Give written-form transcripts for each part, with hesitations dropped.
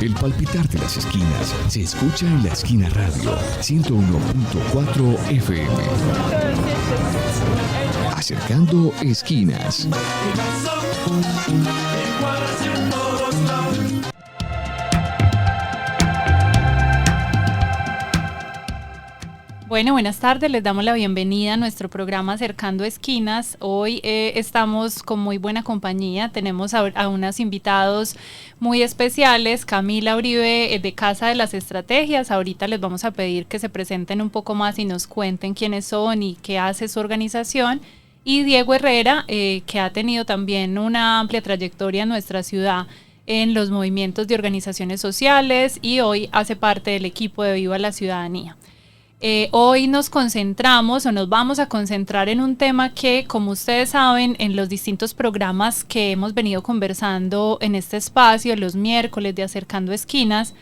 El palpitar de las esquinas se escucha en La Esquina Radio 101.4 FM. Acercando esquinas. Bueno, buenas tardes, les damos la bienvenida a nuestro programa Acercando Esquinas. Hoy estamos con muy buena compañía, tenemos a unos invitados muy especiales, Camila Uribe de Casa de las Estrategias. Ahorita les vamos a pedir que se presenten un poco más y nos cuenten quiénes son y qué hace su organización. Y Diego Herrera, que ha tenido también una amplia trayectoria en nuestra ciudad en los movimientos de organizaciones sociales y hoy hace parte del equipo de Viva la Ciudadanía. Hoy nos vamos a concentrar en un tema que, como ustedes saben, en los distintos programas que hemos venido conversando en este espacio, los miércoles de Acercando Esquinas,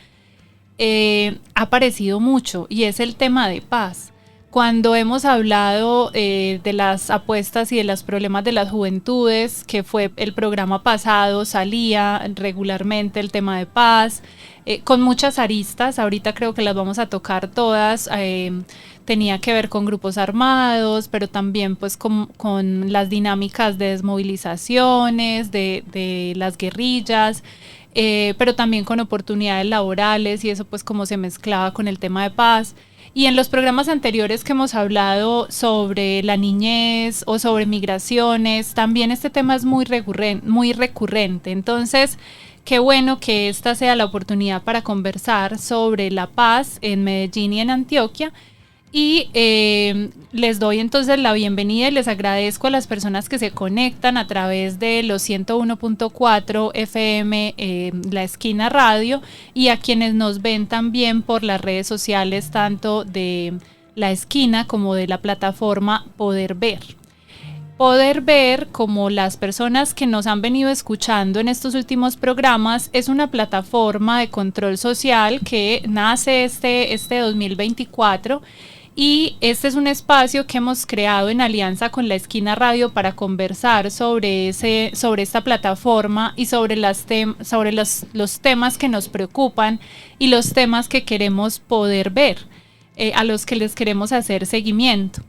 ha aparecido mucho y es el tema de paz. Cuando hemos hablado de las apuestas y de los problemas de las juventudes, que fue el programa pasado, salía regularmente el tema de paz, con muchas aristas. Ahorita creo que las vamos a tocar todas. Tenía que ver con grupos armados, pero también pues con las dinámicas de desmovilizaciones, de las guerrillas, pero también con oportunidades laborales y eso pues como se mezclaba con el tema de paz. Y en los programas anteriores que hemos hablado sobre la niñez o sobre migraciones, también este tema es muy recurrente. Entonces, qué bueno que esta sea la oportunidad para conversar sobre la paz en Medellín y en Antioquia. Y les doy entonces la bienvenida y les agradezco a las personas que se conectan a través de los 101.4 FM, La Esquina Radio, y a quienes nos ven también por las redes sociales, tanto de La Esquina como de la plataforma Poder Ver. Poder Ver, como las personas que nos han venido escuchando en estos últimos programas, es una plataforma de control social que nace este 2024. Y este es un espacio que hemos creado en alianza con La Esquina Radio para conversar sobre esta plataforma y sobre los temas que nos preocupan y los temas que queremos poder ver, a los que les queremos hacer seguimiento.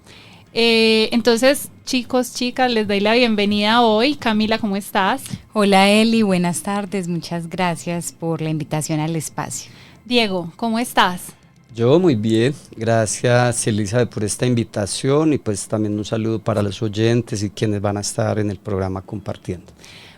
Entonces, chicos, chicas, les doy la bienvenida hoy. Camila, ¿cómo estás? Hola Eli, buenas tardes, muchas gracias por la invitación al espacio. Diego, ¿cómo estás? Yo muy bien, gracias Elizabeth por esta invitación y pues también un saludo para los oyentes y quienes van a estar en el programa compartiendo.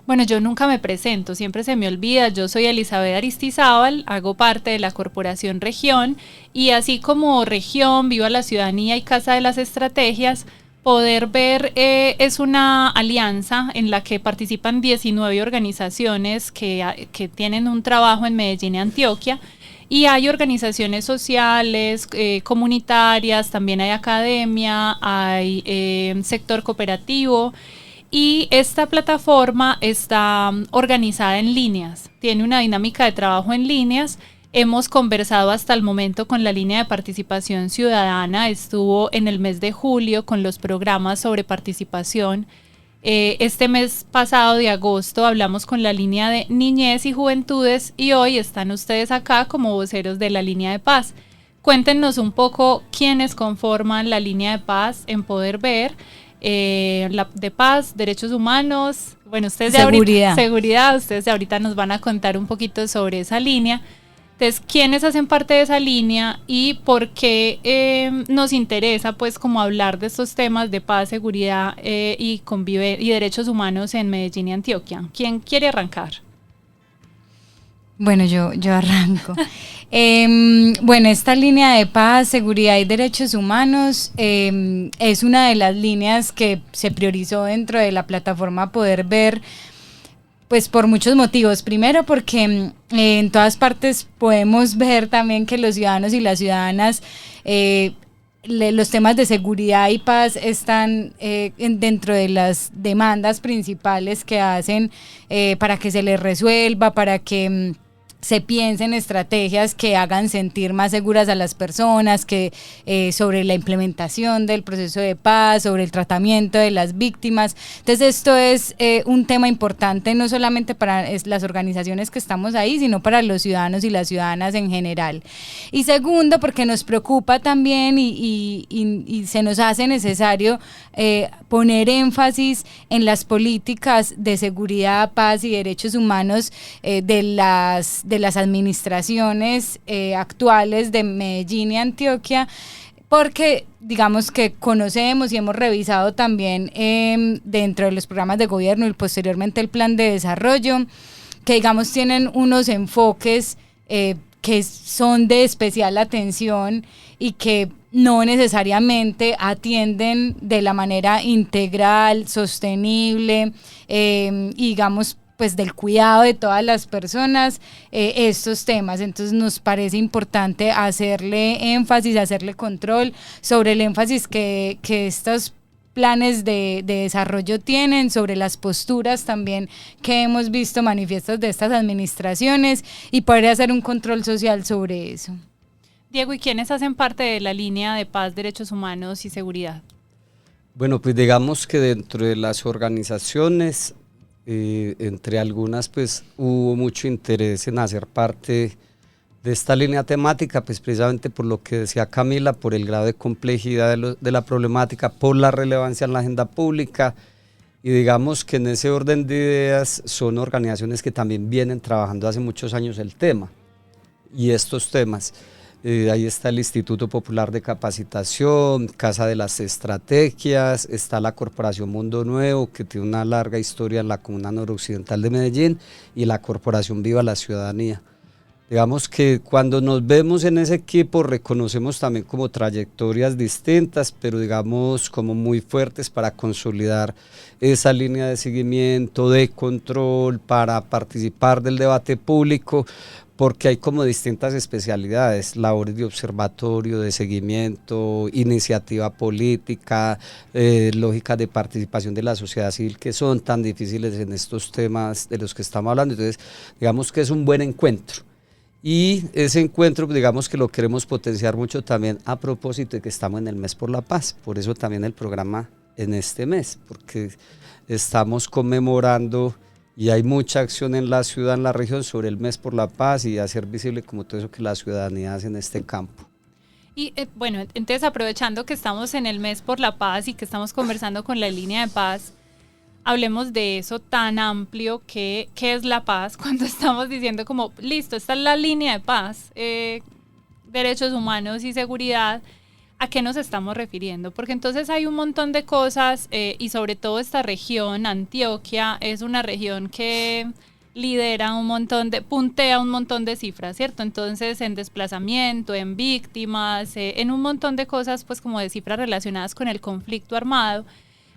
Bueno, yo nunca me presento, siempre se me olvida. Yo soy Elizabeth Aristizábal, hago parte de la Corporación Región y así como Región, Viva la Ciudadanía y Casa de las Estrategias, Poder Ver es una alianza en la que participan 19 organizaciones que tienen un trabajo en Medellín y Antioquia. Y hay organizaciones sociales, comunitarias, también hay academia, hay sector cooperativo y esta plataforma está organizada en líneas, tiene una dinámica de trabajo en líneas. Hemos conversado hasta el momento con la línea de participación ciudadana, estuvo en el mes de julio con los programas sobre participación. Este mes pasado de agosto hablamos con la línea de niñez y juventudes y hoy están ustedes acá como voceros de la línea de paz. Cuéntenos un poco quiénes conforman la línea de paz en Poder Ver, la de paz, derechos humanos, bueno, ustedes seguridad, ustedes de ahorita nos van a contar un poquito sobre esa línea. Entonces, ¿quiénes hacen parte de esa línea y por qué nos interesa pues como hablar de estos temas de paz, seguridad y derechos humanos en Medellín y Antioquia? ¿Quién quiere arrancar? Bueno, yo arranco. Bueno, esta línea de paz, seguridad y derechos humanos es una de las líneas que se priorizó dentro de la plataforma Poder Ver, pues por muchos motivos. Primero porque en todas partes podemos ver también que los ciudadanos y las ciudadanas, los temas de seguridad y paz están dentro de las demandas principales que hacen para que se les resuelva, para que se piensen estrategias que hagan sentir más seguras a las personas, que sobre la implementación del proceso de paz, sobre el tratamiento de las víctimas. Entonces esto es un tema importante no solamente para las organizaciones que estamos ahí, sino para los ciudadanos y las ciudadanas en general. Y segundo, porque nos preocupa también y se nos hace necesario poner énfasis en las políticas de seguridad, paz y derechos humanos de las administraciones actuales de Medellín y Antioquia, porque digamos que conocemos y hemos revisado también dentro de los programas de gobierno y posteriormente el plan de desarrollo, que digamos tienen unos enfoques que son de especial atención y que no necesariamente atienden de la manera integral, sostenible, y digamos pues del cuidado de todas las personas estos temas. Entonces nos parece importante hacerle énfasis, hacerle control sobre el énfasis que estos planes de desarrollo tienen, sobre las posturas también que hemos visto manifiestas de estas administraciones y poder hacer un control social sobre eso. Diego, ¿y quiénes hacen parte de la línea de paz, derechos humanos y seguridad? Bueno, pues digamos que dentro de las organizaciones, entre algunas pues hubo mucho interés en hacer parte de esta línea temática, pues precisamente por lo que decía Camila, por el grado de complejidad de la problemática, por la relevancia en la agenda pública, y digamos que en ese orden de ideas son organizaciones que también vienen trabajando hace muchos años el tema y estos temas. Ahí está el Instituto Popular de Capacitación, Casa de las Estrategias, está la Corporación Mundo Nuevo, que tiene una larga historia en la Comuna Noroccidental de Medellín, y la Corporación Viva la Ciudadanía. Digamos que cuando nos vemos en ese equipo reconocemos también como trayectorias distintas, pero digamos como muy fuertes para consolidar esa línea de seguimiento, de control, para participar del debate público, porque hay como distintas especialidades, labores de observatorio, de seguimiento, iniciativa política, lógicas de participación de la sociedad civil que son tan difíciles en estos temas de los que estamos hablando. Entonces, digamos que es un buen encuentro. Y ese encuentro, digamos que lo queremos potenciar mucho también a propósito de que estamos en el Mes por la Paz, por eso también el programa en este mes, porque estamos conmemorando y hay mucha acción en la ciudad, en la región, sobre el Mes por la Paz y hacer visible como todo eso que la ciudadanía hace en este campo. Y bueno, entonces aprovechando que estamos en el Mes por la Paz y que estamos conversando con la línea de paz, hablemos de eso tan amplio que es la paz, cuando estamos diciendo como, listo, esta es la línea de paz, derechos humanos y seguridad. ¿A qué nos estamos refiriendo? Porque entonces hay un montón de cosas y sobre todo esta región, Antioquia, es una región que lidera puntea un montón de cifras, ¿cierto? Entonces en desplazamiento, en víctimas, en un montón de cosas pues como de cifras relacionadas con el conflicto armado.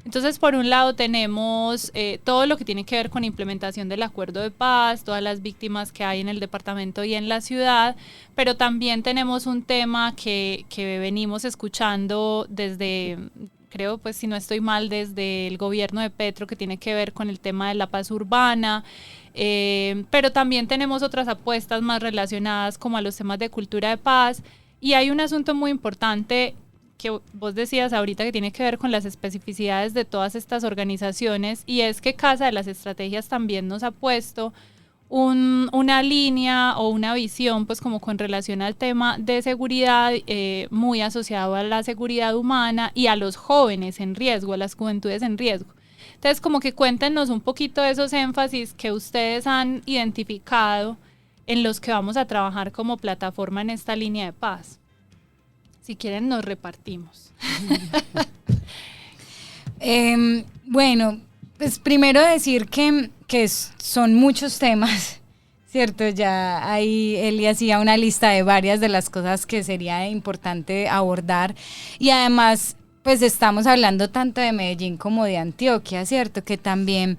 Entonces, por un lado tenemos todo lo que tiene que ver con implementación del acuerdo de paz, todas las víctimas que hay en el departamento y en la ciudad, pero también tenemos un tema que venimos escuchando desde, creo, pues si no estoy mal, desde el gobierno de Petro, que tiene que ver con el tema de la paz urbana, pero también tenemos otras apuestas más relacionadas como a los temas de cultura de paz, y hay un asunto muy importante que vos decías ahorita que tiene que ver con las especificidades de todas estas organizaciones, y es que Casa de las Estrategias también nos ha puesto una línea o una visión pues como con relación al tema de seguridad, muy asociado a la seguridad humana y a los jóvenes en riesgo, a las juventudes en riesgo. Entonces como que cuéntenos un poquito de esos énfasis que ustedes han identificado en los que vamos a trabajar como plataforma en esta línea de paz. Si quieren nos repartimos. Bueno, pues primero decir que son muchos temas, ¿cierto? Ya ahí Eli hacía una lista de varias de las cosas que sería importante abordar, y además pues estamos hablando tanto de Medellín como de Antioquia, ¿cierto? Que también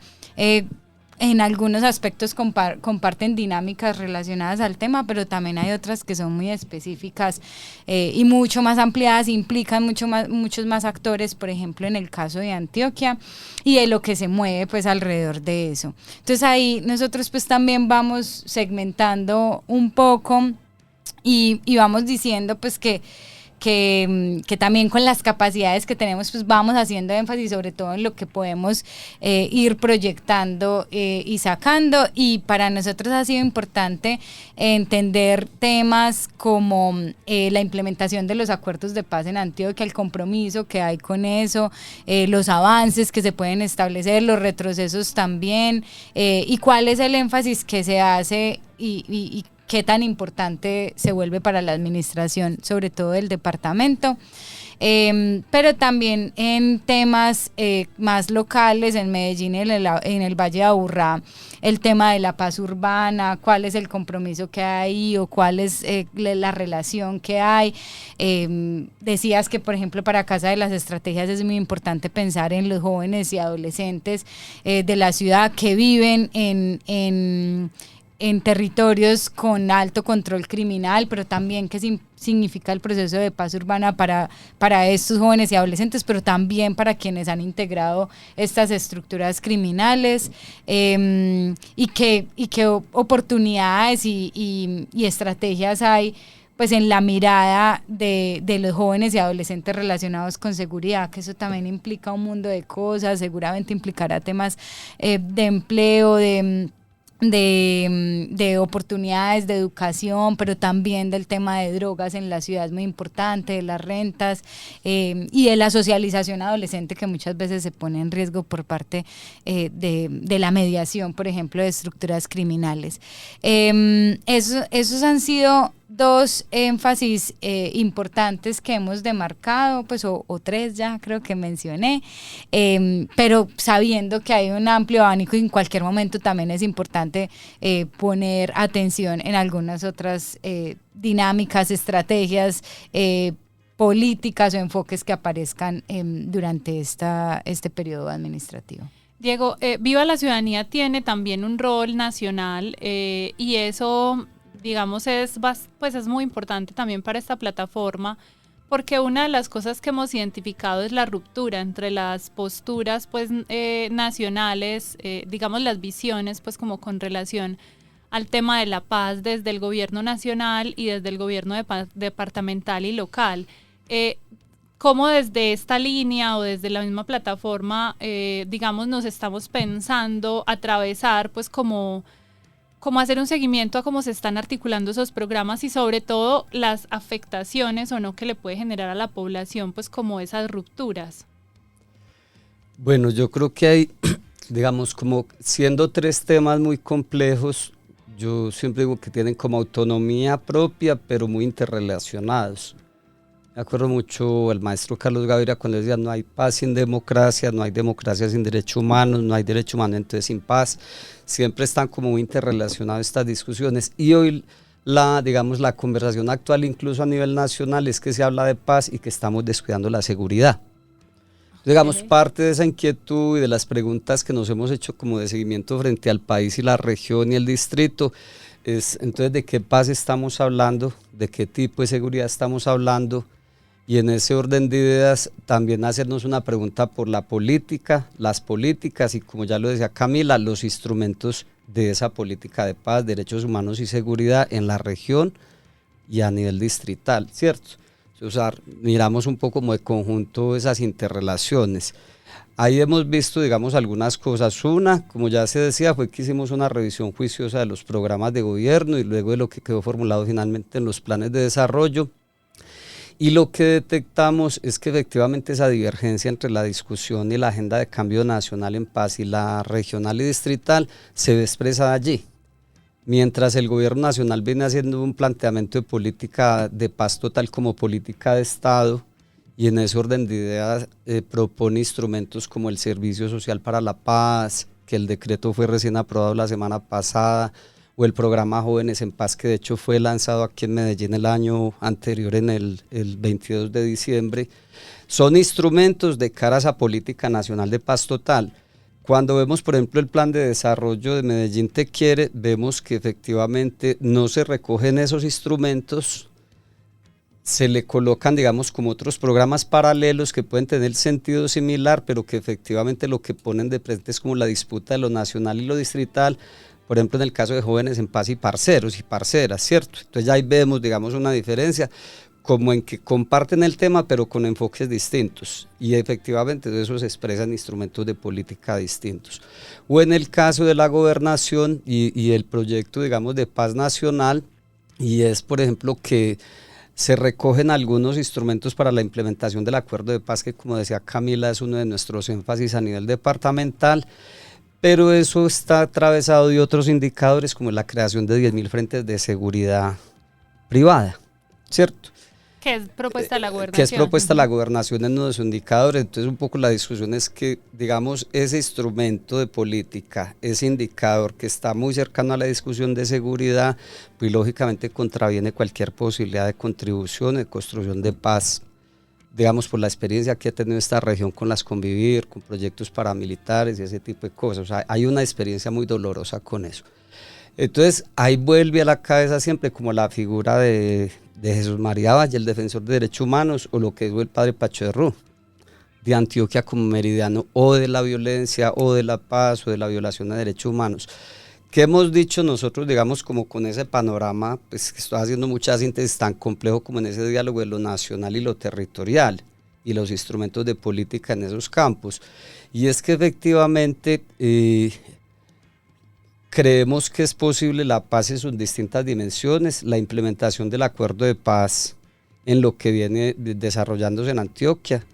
en algunos aspectos comparten dinámicas relacionadas al tema, pero también hay otras que son muy específicas y mucho más ampliadas, implican muchos más actores, por ejemplo en el caso de Antioquia, y de lo que se mueve pues alrededor de eso. Entonces ahí nosotros pues también vamos segmentando un poco y vamos diciendo pues que también con las capacidades que tenemos pues vamos haciendo énfasis sobre todo en lo que podemos ir proyectando y sacando, y para nosotros ha sido importante entender temas como la implementación de los acuerdos de paz en Antioquia, el compromiso que hay con eso, los avances que se pueden establecer, los retrocesos también, y cuál es el énfasis que se hace y qué tan importante se vuelve para la administración, sobre todo del departamento, pero también en temas más locales, en Medellín, en el Valle de Aburrá, el tema de la paz urbana, cuál es el compromiso que hay o cuál es la relación que hay. Decías que, por ejemplo, para Casa de las Estrategias es muy importante pensar en los jóvenes y adolescentes de la ciudad que viven en territorios con alto control criminal, pero también qué significa el proceso de paz urbana para estos jóvenes y adolescentes, pero también para quienes han integrado estas estructuras criminales, y qué oportunidades y estrategias hay pues en la mirada de los jóvenes y adolescentes relacionados con seguridad, que eso también implica un mundo de cosas, seguramente implicará temas de empleo, de oportunidades de educación, pero también del tema de drogas en la ciudad es muy importante, de las rentas y de la socialización adolescente que muchas veces se pone en riesgo por parte de la mediación, por ejemplo, de estructuras criminales. Esos han sido dos énfasis importantes que hemos demarcado, pues o tres ya creo que mencioné, pero sabiendo que hay un amplio abanico y en cualquier momento también es importante poner atención en algunas otras dinámicas, estrategias, políticas o enfoques que aparezcan durante este periodo administrativo. Diego, Viva la Ciudadanía tiene también un rol nacional y eso, digamos, es muy importante también para esta plataforma, porque una de las cosas que hemos identificado es la ruptura entre las posturas pues nacionales, digamos las visiones pues como con relación al tema de la paz desde el gobierno nacional y desde el gobierno departamental y local. ¿Cómo desde esta línea o desde la misma plataforma, digamos, nos estamos pensando atravesar pues como hacer un seguimiento a cómo se están articulando esos programas y sobre todo las afectaciones o no que le puede generar a la población, pues como esas rupturas? Bueno, yo creo que hay, digamos, como siendo tres temas muy complejos, yo siempre digo que tienen como autonomía propia, pero muy interrelacionados. Me acuerdo mucho el maestro Carlos Gaviria cuando decía no hay paz sin democracia, no hay democracia sin derechos humanos, no hay derecho humano entonces sin paz. Siempre están como muy interrelacionadas estas discusiones y hoy digamos, la conversación actual incluso a nivel nacional es que se habla de paz y que estamos descuidando la seguridad. Digamos, parte de esa inquietud y de las preguntas que nos hemos hecho como de seguimiento frente al país y la región y el distrito es entonces de qué paz estamos hablando, de qué tipo de seguridad estamos hablando. Y en ese orden de ideas también hacernos una pregunta por la política, las políticas y como ya lo decía Camila, los instrumentos de esa política de paz, derechos humanos y seguridad en la región y a nivel distrital, ¿cierto? O sea, miramos un poco como de conjunto esas interrelaciones. Ahí hemos visto, digamos, algunas cosas. Una, como ya se decía, fue que hicimos una revisión juiciosa de los programas de gobierno y luego de lo que quedó formulado finalmente en los planes de desarrollo. Y lo que detectamos es que efectivamente esa divergencia entre la discusión y la agenda de cambio nacional en paz y la regional y distrital se ve expresada allí. Mientras el gobierno nacional viene haciendo un planteamiento de política de paz total como política de Estado y en ese orden de ideas propone instrumentos como el Servicio Social para la Paz, que el decreto fue recién aprobado la semana pasada, o el programa Jóvenes en Paz, que de hecho fue lanzado aquí en Medellín el año anterior, en el 22 de diciembre, son instrumentos de cara a esa política nacional de paz total. Cuando vemos, por ejemplo, el plan de desarrollo de Medellín Te Quiere, vemos que efectivamente no se recogen esos instrumentos, se le colocan, digamos, como otros programas paralelos que pueden tener sentido similar, pero que efectivamente lo que ponen de presente es como la disputa de lo nacional y lo distrital, por ejemplo, en el caso de Jóvenes en Paz y Parceros y Parceras, ¿cierto? Entonces ya ahí vemos, digamos, una diferencia, como en que comparten el tema, pero con enfoques distintos, y efectivamente eso se expresa en instrumentos de política distintos. O en el caso de la gobernación y el proyecto, digamos, de paz nacional, y es, por ejemplo, que se recogen algunos instrumentos para la implementación del acuerdo de paz, que como decía Camila, es uno de nuestros énfasis a nivel departamental, pero eso está atravesado de otros indicadores, como la creación de 10.000 frentes de seguridad privada, ¿cierto? ¿Qué es propuesta de la gobernación? Que es propuesta la gobernación en uno de sus indicadores. Entonces un poco la discusión es que, digamos, ese instrumento de política, ese indicador que está muy cercano a la discusión de seguridad, pues lógicamente contraviene cualquier posibilidad de contribución, de construcción de paz, digamos, por la experiencia que ha tenido esta región con las Convivir, con proyectos paramilitares y ese tipo de cosas. O sea, hay una experiencia muy dolorosa con eso. Entonces ahí vuelve a la cabeza siempre como la figura de Jesús María Valle, el defensor de derechos humanos, o lo que dijo el padre Pacho de Rú, de Antioquia como meridiano o de la violencia o de la paz o de la violación de derechos humanos. ¿Qué hemos dicho nosotros, digamos, como con ese panorama, pues que estoy haciendo mucha síntesis tan complejo como en ese diálogo de lo nacional y lo territorial y los instrumentos de política en esos campos? Y es que efectivamente creemos que es posible la paz en sus distintas dimensiones, la implementación del acuerdo de paz en lo que viene desarrollándose en Antioquia,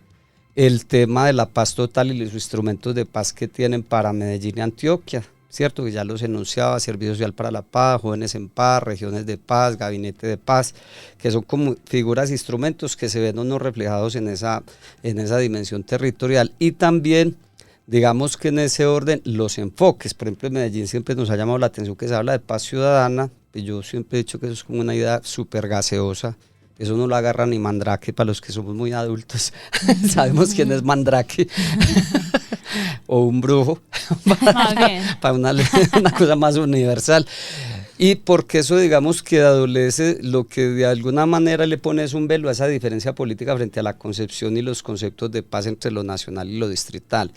el tema de la paz total y los instrumentos de paz que tienen para Medellín y Antioquia, ¿cierto? Que ya los enunciaba, Servicio Social para la Paz, Jóvenes en Paz, Regiones de Paz, Gabinete de Paz, que son como figuras e instrumentos que se ven o no reflejados en esa dimensión territorial. Y también, digamos que en ese orden, los enfoques. Por ejemplo, en Medellín siempre nos ha llamado la atención que se habla de paz ciudadana, y yo siempre he dicho que eso es como una idea súper gaseosa. Eso no lo agarra ni Mandrake, para los que somos muy adultos, sabemos quién es Mandrake, o un brujo, para una cosa más universal. Y porque eso, digamos, que adolece, lo que de alguna manera le pone es un velo a esa diferencia política frente a la concepción y los conceptos de paz entre lo nacional y lo distrital.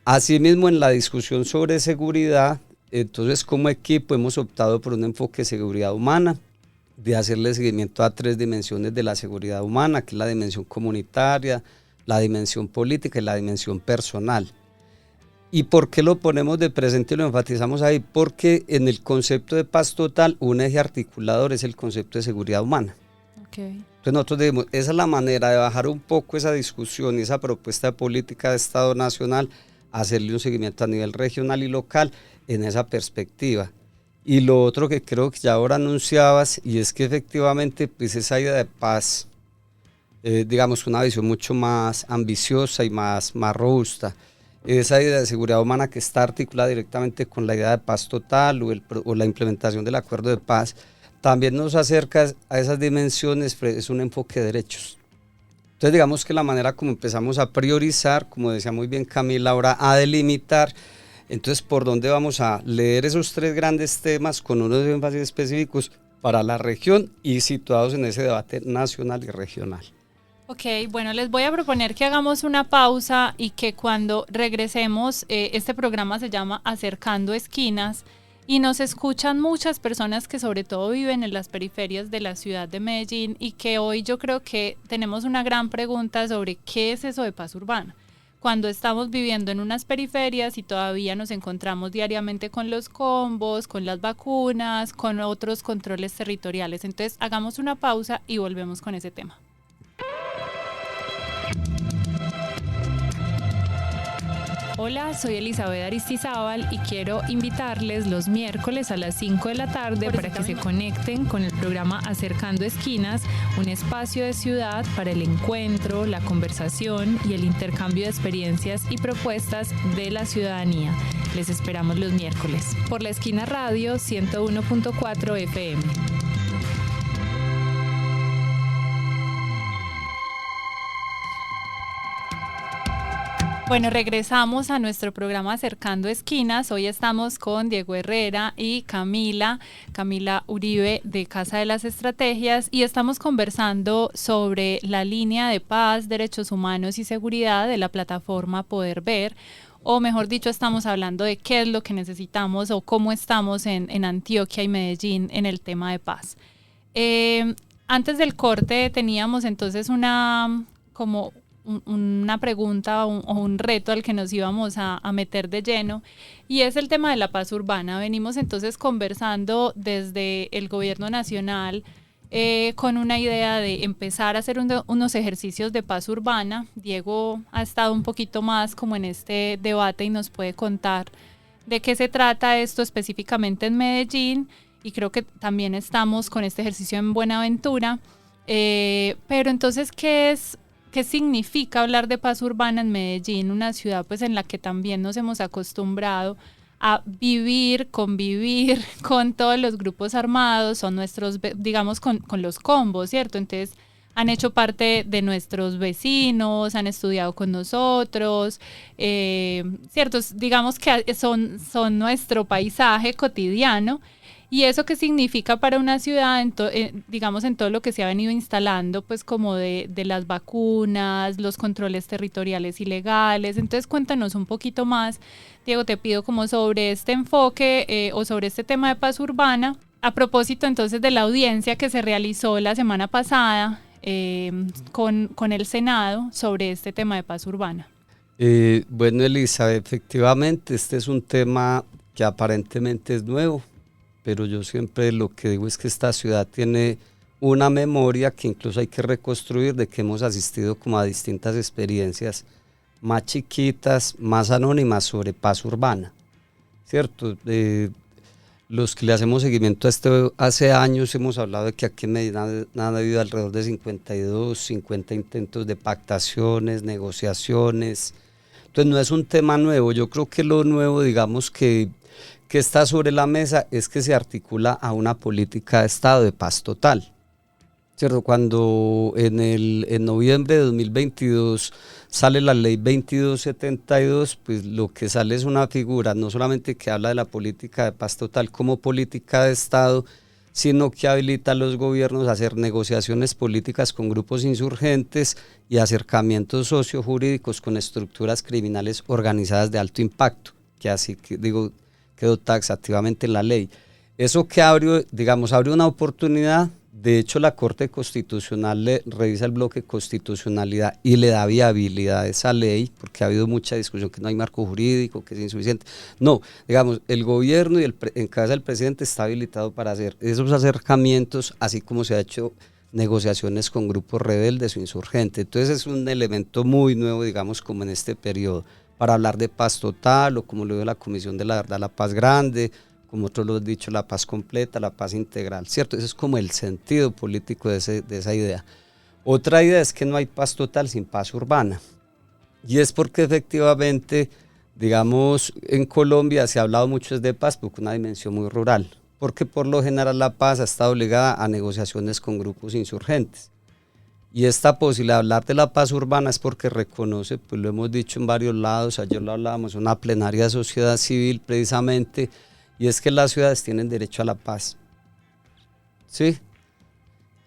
Asimismo, en la discusión sobre seguridad, entonces como equipo hemos optado por un enfoque de seguridad humana, de hacerle seguimiento a 3 dimensiones de la seguridad humana, que es la dimensión comunitaria, la dimensión política y la dimensión personal. ¿Y por qué lo ponemos de presente y lo enfatizamos ahí? Porque en el concepto de paz total, un eje articulador es el concepto de seguridad humana. Okay. Entonces nosotros decimos, esa es la manera de bajar un poco esa discusión y esa propuesta de política de Estado nacional, hacerle un seguimiento a nivel regional y local en esa perspectiva. Y lo otro que creo que ya ahora anunciabas, y es que efectivamente pues esa idea de paz, digamos una visión mucho más ambiciosa y más robusta, esa idea de seguridad humana que está articulada directamente con la idea de paz total o la implementación del acuerdo de paz, también nos acerca a esas dimensiones, es un enfoque de derechos. Entonces digamos que la manera como empezamos a priorizar, como decía muy bien Camila, ahora a delimitar, entonces por dónde vamos a leer esos 3 grandes temas con unos énfasis específicos para la región y situados en ese debate nacional y regional. Ok, bueno, les voy a proponer que hagamos una pausa y que cuando regresemos, este programa se llama Acercando Esquinas y nos escuchan muchas personas que sobre todo viven en las periferias de la ciudad de Medellín y que hoy yo creo que tenemos una gran pregunta sobre qué es eso de paz urbana. Cuando estamos viviendo en unas periferias y todavía nos encontramos diariamente con los combos, con las vacunas, con otros controles territoriales. Entonces hagamos una pausa y volvemos con ese tema. Hola, soy Elizabeth Aristizábal y quiero invitarles los miércoles a las 5 de la tarde para que se conecten con el programa Acercando Esquinas, un espacio de ciudad para el encuentro, la conversación y el intercambio de experiencias y propuestas de la ciudadanía. Les esperamos los miércoles por La Esquina Radio 101.4 FM. Bueno, regresamos a nuestro programa Acercando Esquinas. Hoy estamos con Diego Herrera y Camila Uribe de Casa de las Estrategias y estamos conversando sobre la línea de paz, derechos humanos y seguridad de la plataforma Poder Ver, o mejor dicho, estamos hablando de qué es lo que necesitamos o cómo estamos en Antioquia y Medellín en el tema de paz. Antes del corte teníamos entonces una pregunta o un reto al que nos íbamos a meter de lleno, y es el tema de la paz urbana. Venimos entonces conversando desde el gobierno nacional con una idea de empezar a hacer unos ejercicios de paz urbana. Diego ha estado un poquito más como en este debate y nos puede contar de qué se trata esto específicamente en Medellín, y creo que también estamos con este ejercicio en Buenaventura. Pero entonces, ¿qué significa hablar de paz urbana en Medellín, una ciudad pues en la que también nos hemos acostumbrado a convivir con todos los grupos armados, son nuestros, digamos, con los combos, ¿cierto? Entonces han hecho parte de nuestros vecinos, han estudiado con nosotros, ¿cierto? Digamos que son nuestro paisaje cotidiano. ¿Y eso qué significa para una ciudad, digamos, en todo lo que se ha venido instalando, pues como de las vacunas, los controles territoriales y legales? Entonces cuéntanos un poquito más, Diego, te pido como sobre este enfoque o sobre este tema de paz urbana, a propósito entonces de la audiencia que se realizó la semana pasada con el Senado sobre este tema de paz urbana. Bueno, Elisa, efectivamente este es un tema que aparentemente es nuevo, pero yo siempre lo que digo es que esta ciudad tiene una memoria que incluso hay que reconstruir, de que hemos asistido como a distintas experiencias más chiquitas, más anónimas sobre paz urbana, ¿cierto? Los que le hacemos seguimiento a esto hace años hemos hablado de que aquí en Medellín han habido alrededor de 50 intentos de pactaciones, negociaciones. Entonces no es un tema nuevo. Yo creo que lo nuevo, digamos, que está sobre la mesa es que se articula a una política de Estado de paz total, ¿cierto? Cuando en noviembre de 2022 sale la ley 2272, pues lo que sale es una figura no solamente que habla de la política de paz total como política de Estado, sino que habilita a los gobiernos a hacer negociaciones políticas con grupos insurgentes y acercamientos sociojurídicos con estructuras criminales organizadas de alto impacto, que así que digo, quedó taxativamente en la ley. Eso que abre una oportunidad. De hecho, la Corte Constitucional le revisa el bloque constitucionalidad y le da viabilidad a esa ley, porque ha habido mucha discusión que no hay marco jurídico, que es insuficiente. No, digamos, el gobierno en cabeza del presidente está habilitado para hacer esos acercamientos, así como se ha hecho negociaciones con grupos rebeldes o insurgentes. Entonces es un elemento muy nuevo, digamos, como en este periodo, para hablar de paz total, o como lo dio la Comisión de la Verdad, la paz grande, como otros lo han dicho, la paz completa, la paz integral, ¿cierto? Ese es como el sentido político de esa idea. Otra idea es que no hay paz total sin paz urbana, y es porque efectivamente, digamos, en Colombia se ha hablado mucho de paz, porque una dimensión muy rural, porque por lo general la paz ha estado ligada a negociaciones con grupos insurgentes. Y esta posibilidad de hablar de la paz urbana es porque reconoce, pues lo hemos dicho en varios lados, ayer lo hablábamos, una plenaria de sociedad civil precisamente, y es que las ciudades tienen derecho a la paz, ¿sí?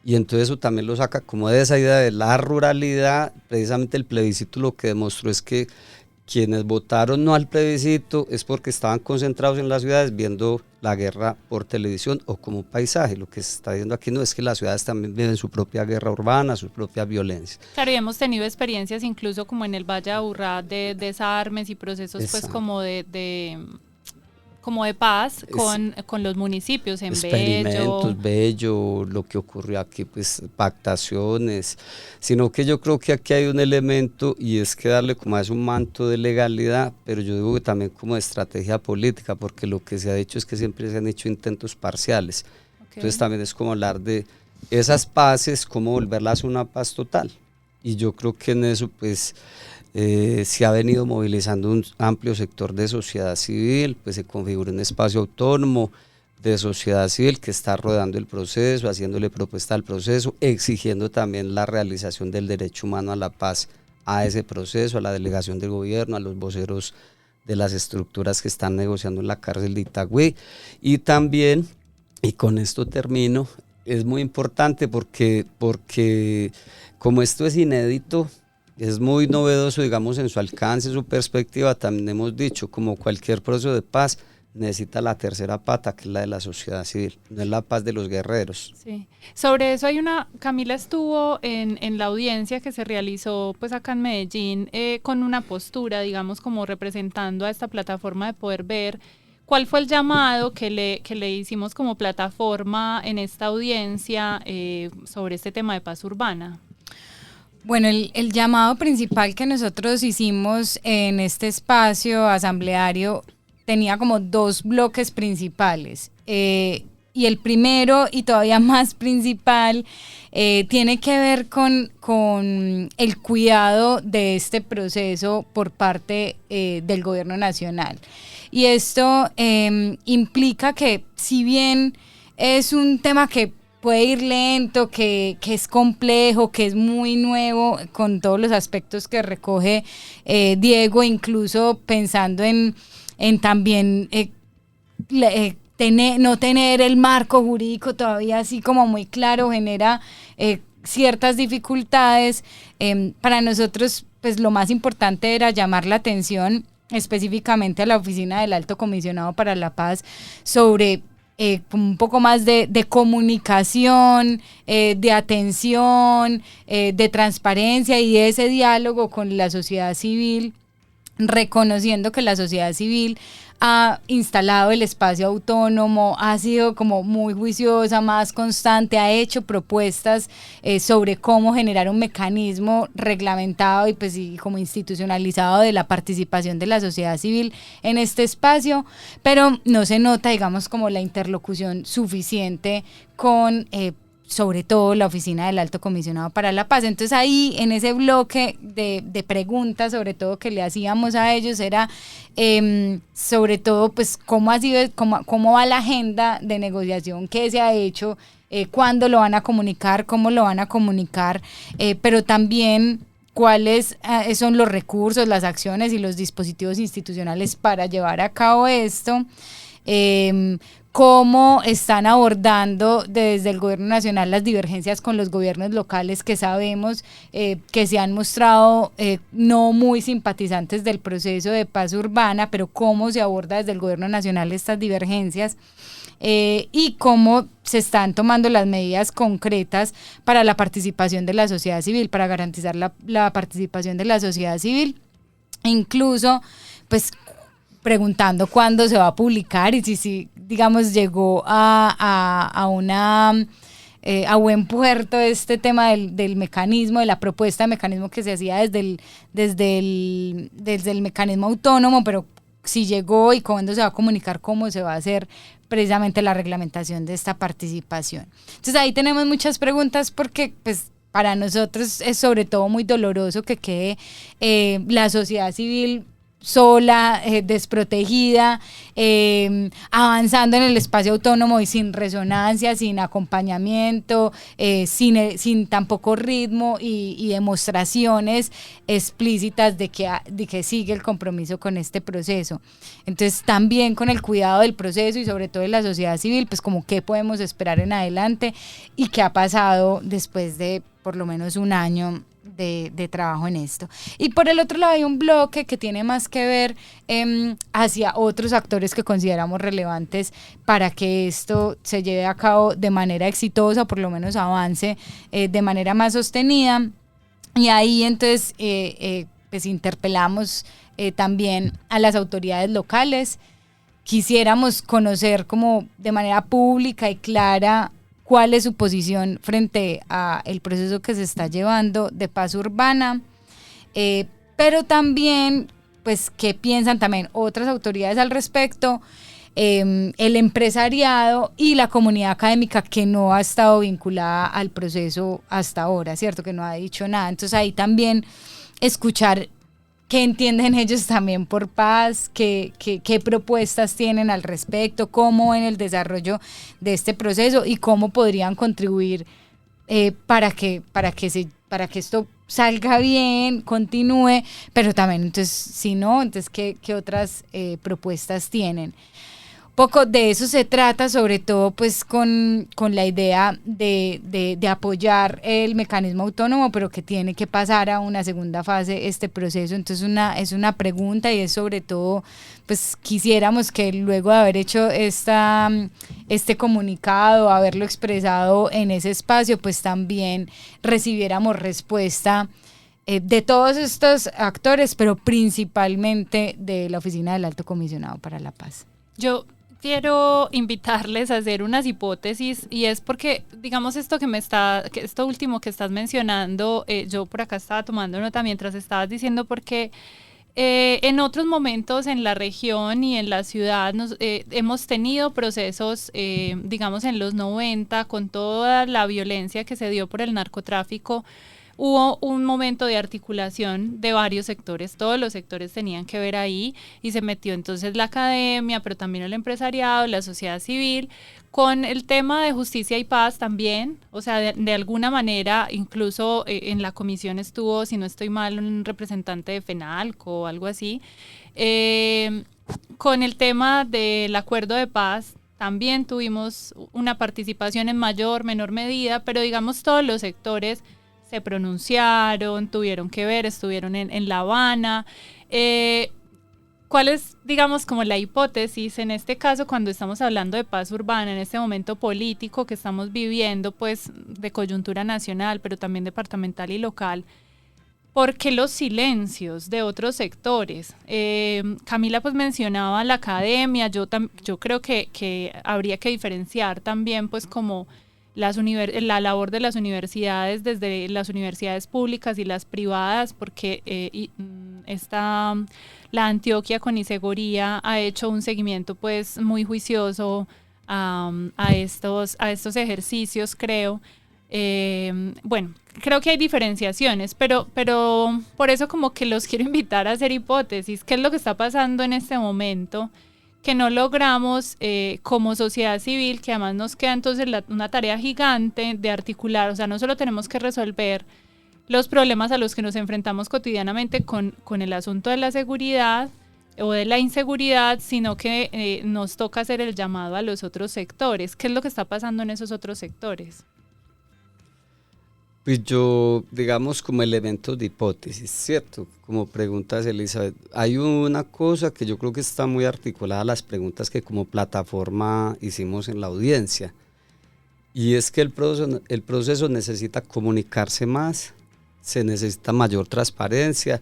Y entonces eso también lo saca como de esa idea de la ruralidad. Precisamente el plebiscito lo que demostró es que quienes votaron no al plebiscito es porque estaban concentrados en las ciudades viendo la guerra por televisión o como paisaje. Lo que se está viendo aquí no es que las ciudades también viven su propia guerra urbana, su propia violencia. Claro, y hemos tenido experiencias incluso como en el Valle de Aburrá de desarmes y procesos pues como de paz con los municipios en Bello, lo que ocurrió aquí, pues pactaciones, sino que yo creo que aquí hay un elemento, y es que darle como a eso un manto de legalidad, pero yo digo que también como de estrategia política, porque lo que se ha dicho es que siempre se han hecho intentos parciales. Okay. Entonces también es como hablar de esas paces, cómo volverlas una paz total, y yo creo que en eso pues se ha venido movilizando un amplio sector de sociedad civil, pues se configura un espacio autónomo de sociedad civil que está rodeando el proceso, haciéndole propuesta al proceso, exigiendo también la realización del derecho humano a la paz a ese proceso, a la delegación del gobierno, a los voceros de las estructuras que están negociando en la cárcel de Itagüí. Y también, y con esto termino, es muy importante porque como esto es inédito, es muy novedoso, digamos, en su alcance, su perspectiva. También hemos dicho, como cualquier proceso de paz, necesita la tercera pata, que es la de la sociedad civil, no es la paz de los guerreros. Sí. Sobre eso Camila estuvo en la audiencia que se realizó pues acá en Medellín con una postura, digamos, como representando a esta plataforma de Poder Ver. ¿Cuál fue el llamado que le hicimos como plataforma en esta audiencia sobre este tema de paz urbana? Bueno, el llamado principal que nosotros hicimos en este espacio asambleario tenía como 2 bloques principales. Y el primero, y todavía más principal, tiene que ver con el cuidado de este proceso por parte del gobierno nacional. Y esto implica que, si bien es un tema que puede ir lento, que es complejo, que es muy nuevo, con todos los aspectos que recoge Diego, incluso pensando en también no tener el marco jurídico todavía así como muy claro, genera ciertas dificultades. Para nosotros, pues lo más importante era llamar la atención específicamente a la Oficina del Alto Comisionado para la Paz sobre un poco más de comunicación, de atención, de transparencia y de ese diálogo con la sociedad civil, reconociendo que la sociedad civil ha instalado el espacio autónomo, ha sido como muy juiciosa, más constante, ha hecho propuestas sobre cómo generar un mecanismo reglamentado y como institucionalizado de la participación de la sociedad civil en este espacio, pero no se nota, digamos, como la interlocución suficiente con sobre todo la Oficina del Alto Comisionado para la Paz. Entonces ahí, en ese bloque de preguntas, sobre todo que le hacíamos a ellos, era sobre todo pues cómo ha sido, cómo va la agenda de negociación, qué se ha hecho, cuándo lo van a comunicar, cómo lo van a comunicar, pero también cuáles son los recursos, las acciones y los dispositivos institucionales para llevar a cabo esto. Cómo están abordando desde el gobierno nacional las divergencias con los gobiernos locales, que sabemos que se han mostrado no muy simpatizantes del proceso de paz urbana, pero cómo se aborda desde el gobierno nacional estas divergencias, y cómo se están tomando las medidas concretas para la participación de la sociedad civil, para garantizar la participación de la sociedad civil, incluso pues preguntando cuándo se va a publicar y si digamos, llegó a buen puerto este tema del mecanismo, de la propuesta de mecanismo que se hacía desde el mecanismo autónomo, pero si llegó y cuándo se va a comunicar, cómo se va a hacer precisamente la reglamentación de esta participación. Entonces ahí tenemos muchas preguntas porque pues para nosotros es sobre todo muy doloroso que quede la sociedad civil sola, desprotegida, avanzando en el espacio autónomo y sin resonancia, sin acompañamiento, sin tampoco ritmo y demostraciones explícitas de que sigue el compromiso con este proceso. Entonces también con el cuidado del proceso y sobre todo de la sociedad civil, pues como qué podemos esperar en adelante y qué ha pasado después de por lo menos un año de trabajo en esto. Y por el otro lado hay un bloque que tiene más que ver hacia otros actores que consideramos relevantes para que esto se lleve a cabo de manera exitosa, o por lo menos avance de manera más sostenida. Y ahí entonces pues interpelamos también a las autoridades locales. Quisiéramos conocer como de manera pública y clara cuál es su posición frente a el proceso que se está llevando de paz urbana, pero también, pues, qué piensan también otras autoridades al respecto, el empresariado y la comunidad académica que no ha estado vinculada al proceso hasta ahora, ¿cierto? Que no ha dicho nada. Entonces ahí también escuchar qué entienden ellos también por paz, qué propuestas tienen al respecto, cómo en el desarrollo de este proceso y cómo podrían contribuir para que se para que esto salga bien, continúe, pero también, entonces, si no, entonces, ¿qué otras propuestas tienen? Poco de eso se trata, sobre todo pues con la idea de apoyar el mecanismo autónomo, pero que tiene que pasar a una segunda fase este proceso. Entonces es una pregunta, y es sobre todo, pues quisiéramos que luego de haber hecho este comunicado, haberlo expresado en ese espacio, pues también recibiéramos respuesta de todos estos actores, pero principalmente de la Oficina del Alto Comisionado para la Paz. Yo quiero invitarles a hacer unas hipótesis, y es porque, digamos, esto último que estás mencionando, yo por acá estaba tomando nota mientras estabas diciendo, porque en otros momentos en la región y en la ciudad hemos tenido procesos, digamos, en los 90, con toda la violencia que se dio por el narcotráfico. Hubo un momento de articulación de varios sectores, todos los sectores tenían que ver ahí, y se metió entonces la academia, pero también el empresariado, la sociedad civil, con el tema de justicia y paz también. O sea, de alguna manera, incluso en la comisión estuvo, si no estoy mal, un representante de FENALCO o algo así. Con el tema del acuerdo de paz también tuvimos una participación en mayor, menor medida, pero digamos todos los sectores se pronunciaron, tuvieron que ver, estuvieron en La Habana. ¿Cuál es, digamos, como la hipótesis en este caso cuando estamos hablando de paz urbana, en este momento político que estamos viviendo, pues de coyuntura nacional, pero también departamental y local? ¿Por qué los silencios de otros sectores? Camila pues mencionaba la academia. Yo creo que habría que diferenciar también pues como la labor de las universidades, desde las universidades públicas y las privadas, porque la Antioquia con Isegoría ha hecho un seguimiento pues muy juicioso a estos ejercicios, creo. Bueno, creo que hay diferenciaciones, pero por eso como que los quiero invitar a hacer hipótesis. ¿Qué es lo que está pasando en este momento que no logramos como sociedad civil, que además nos queda entonces una tarea gigante de articular? O sea, no solo tenemos que resolver los problemas a los que nos enfrentamos cotidianamente con el asunto de la seguridad o de la inseguridad, sino que nos toca hacer el llamado a los otros sectores. ¿Qué es lo que está pasando en esos otros sectores? Pues yo, digamos, como elementos de hipótesis, ¿cierto? Como preguntas, Elizabeth, hay una cosa que yo creo que está muy articulada a las preguntas que como plataforma hicimos en la audiencia, y es que el proceso necesita comunicarse más, se necesita mayor transparencia,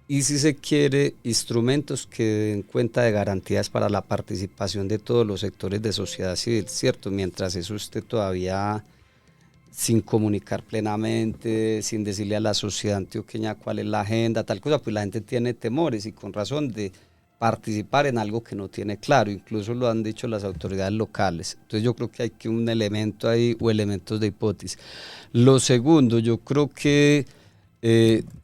y si se quiere, instrumentos que den cuenta de garantías para la participación de todos los sectores de sociedad civil, ¿cierto? Mientras eso esté todavía sin comunicar plenamente, sin decirle a la sociedad antioqueña cuál es la agenda, tal cosa, pues la gente tiene temores, y con razón, de participar en algo que no tiene claro. Incluso lo han dicho las autoridades locales. Entonces yo creo que hay un elemento ahí, o elementos de hipótesis. Lo segundo, yo creo que